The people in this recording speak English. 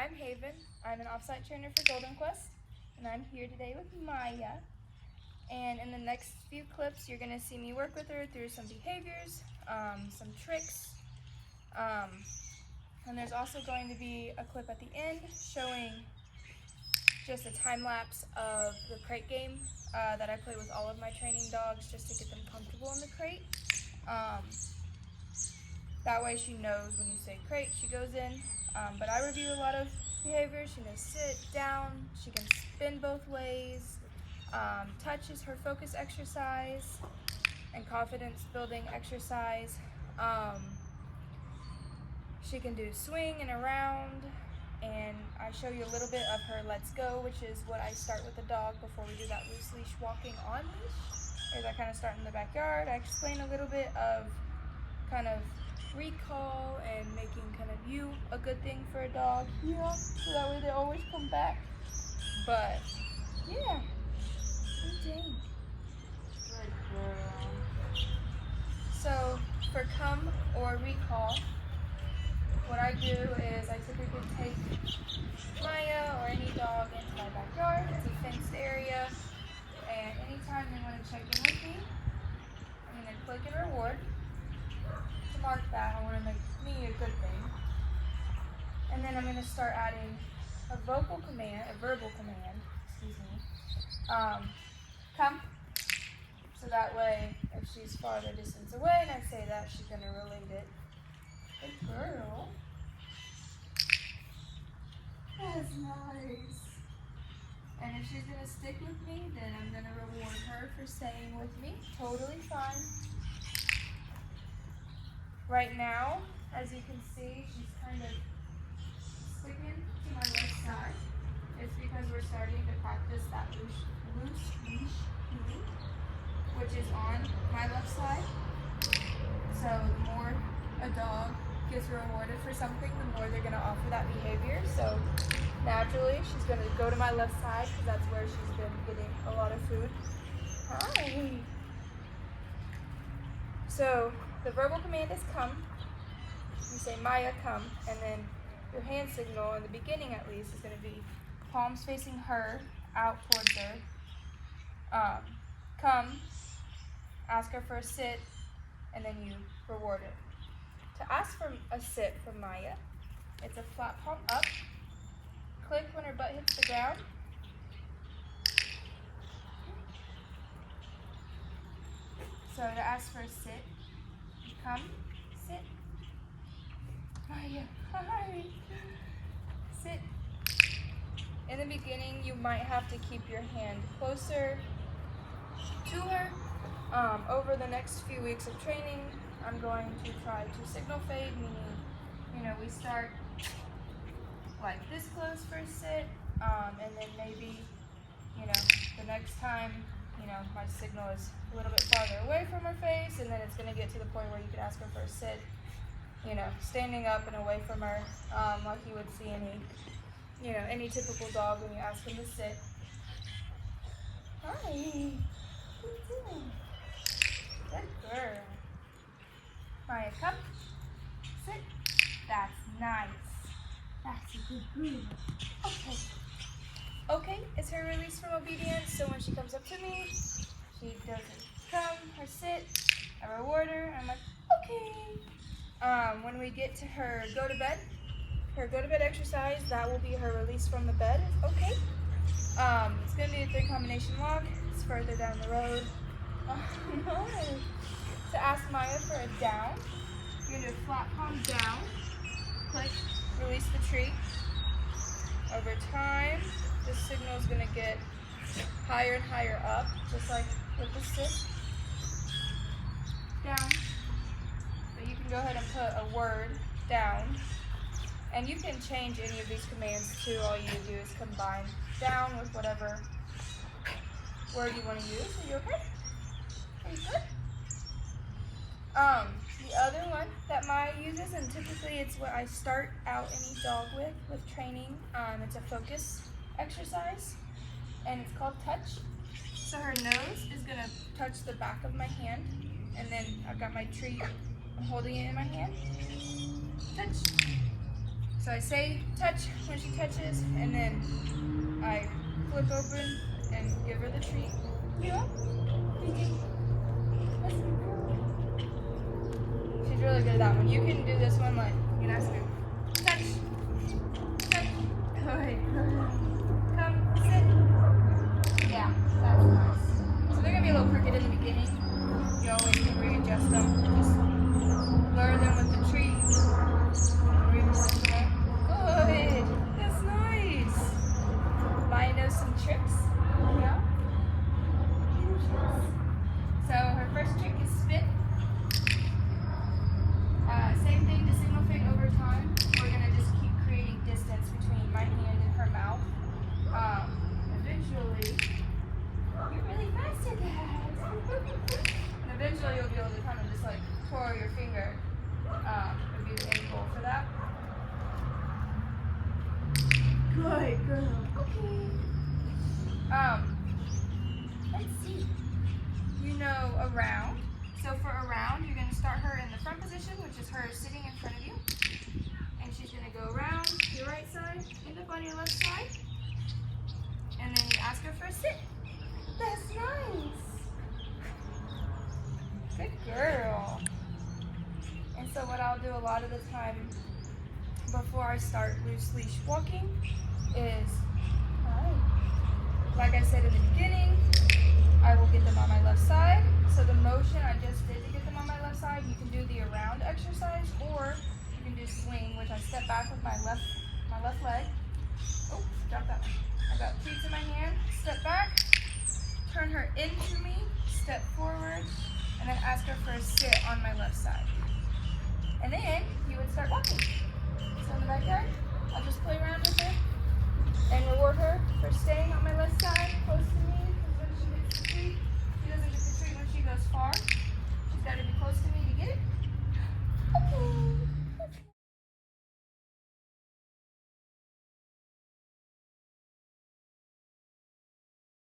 I'm Haven. I'm an offsite trainer for Golden Quest, and I'm here today with Maya. And in the next few clips, you're going to see me work with her through some behaviors, some tricks, and there's also going to be a clip at the end showing just a time lapse of the crate game that I play with all of my training dogs just to get them comfortable in the crate. That way she knows when you say crate, she goes in. But I review a lot of behaviors. She knows sit, down, she can spin both ways. Touch is her focus exercise and confidence building exercise. She can do swing and around, and I show you a little bit of her let's go, which is what I start with the dog before we do that loose leash walking on leash. Is I kind of start in the backyard. I explain a little bit of kind of recall and making kind of you a good thing for a dog. Yeah, so that way they always come back. But yeah, dang. Good girl. So for come or recall, what I do is I typically take Maya or any dog into my backyard. It's a fenced area, and anytime they want to check in with me, I'm going to click and reward. To mark that, I want to make me a good thing. And then I'm going to start adding a verbal command, excuse me. Come. So that way, if she's farther distance away and I say that, she's going to relate it. Good girl. That's nice. And if she's going to stick with me, then I'm going to reward her for staying with me. Totally fine. Right now, as you can see, she's kind of sticking to my left side. It's because we're starting to practice that loose leash healing, which is on my left side. So the more a dog gets rewarded for something, the more they're going to offer that behavior. So naturally, she's going to go to my left side because that's where she's been getting a lot of food. Hi. So the verbal command is come. You say Maya, come, and then your hand signal in the beginning at least is going to be palms facing her, out towards her. Come, ask her for a sit, and then you reward it. To ask for a sit from Maya, it's a flat palm up. Click when her butt hits the ground. So to ask for a sit, you come, sit. Maya, hi. Sit. In the beginning, you might have to keep your hand closer to her. Over the next few weeks of training, I'm going to try to signal fade, meaning, we start like this close for a sit, and then maybe, the next time, my signal is a little bit farther away from her face, and then it's going to get to the point where you could ask her for a sit, standing up and away from her, like you would see any typical dog when you ask them to sit. Hi, what are you doing? Good girl. Maya, come, sit. That's nice. That's a good girl. Okay. Okay is her release from obedience, so when she comes up to me, she doesn't come or sit. I reward her. I'm like, okay. When we get to her go to bed exercise, that will be her release from the bed. Okay. It's going to be a 3 combination walk. It's further down the road. Nice. To ask Maya for a down, you're going to do a flat palm down. Click, release the treat. Over time, the signal is going to get higher and higher up, just like with the sit. Down. But you can go ahead and put a word down. And you can change any of these commands too. All you do is combine down with whatever word you want to use. Are you okay? Are you good? The other one that Maya uses, and typically it's what I start out any dog with training, it's a focus exercise, and it's called touch. So her nose is going to touch the back of my hand, and then I've got my treat, I'm holding it in my hand. Touch. So I say touch when she touches, and then I flip open and give her the treat. Yeah. She's really good at that one. You can do this one like, you can ask her, touch, touch, good. Come, sit. Yeah, that's nice. So they're gonna be a little crooked in the beginning. You always can readjust them. Just lure them with the treat. Readjust them. Good. That's nice. Maya knows some tricks. Yeah. So her first trick is spit. Same thing to signal fit over time. We're gonna just keep creating distance between my hand and her mouth. Eventually, you're really fast at that. And eventually you'll be able to kind of just like twirl your finger. Would be the end goal for that. Good girl. Okay. Let's see. You know, around. So for around, you're going to start her in the front position, which is her sitting in front of you. And she's going to go around your right side, end up on your left side. And then you ask her for a sit. That's nice. Good girl. And so what I'll do a lot of the time before I start loose leash walking is, like I said in the beginning, I will get them on my left side. So the motion I just did to get them on my left side, you can do the around exercise, or you can do swing, which I step back with my left leg. Oh, drop that one. I got treats in my hand, step back, turn her into me, step forward, and then ask her for a sit on my left side. And then you would start walking. So in the backyard, I'll just play around with her and reward her for staying on my left side, close